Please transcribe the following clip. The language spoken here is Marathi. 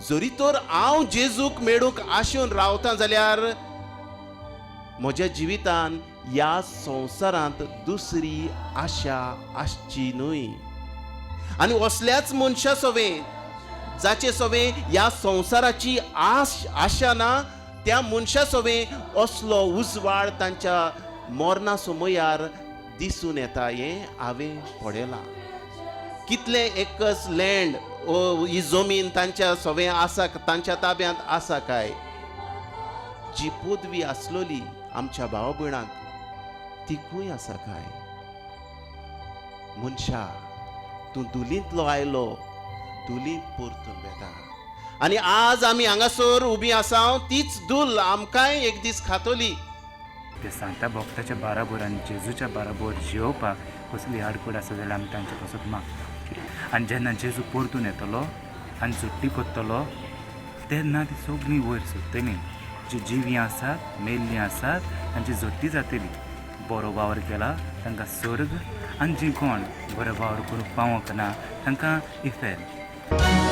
जरी तर हांव जेजूक मेळूंक आशेवन रावतां जाल्यार म्हज्या जिवितान ह्या संवसारांत दुसरी आशा आसची न्हय. आनी असल्याच मनशा सवे जाचे सवे ह्या संवसाराची आशा ना, त्या मनशा सवे असलो उजवाड तांच्या मरणा समयार दिसून येता हें हांवें पळयलां. कितले एकच लँड ही जमीन तांच्या सवे आसा, तांच्या ताब्यांत आसा काय. जी पदवी आसलोली आमच्या भाव भयणांक तिकूय आसा काय. मनशा तूं दुलींतलो आयलो, दुलींत परतून वेता. आनी आज आमी हांगासर उबी आसा, तीच दूल आमकांय एक दीस खातोली. ते सांता भक्ताच्या बाराबोरान जेजूच्या बाराबोर जेवपाक कसली आडकूड आसा जाल्यार आमी तांचे पासून माग. आनी जेन्ना जेजू परतून येतलो आनी सुट्टी कोत्तलो तेन्ना ती सगळीं वयर सुट्टलीं. जी जिवीं आसात, मेल्लीं आसात तांची जोट्टी जातली. बरो वावर केला तांकां स्वर्ग, आनी जी कोण बरो वावर करूंक पावोंक ना तांकां इफेल.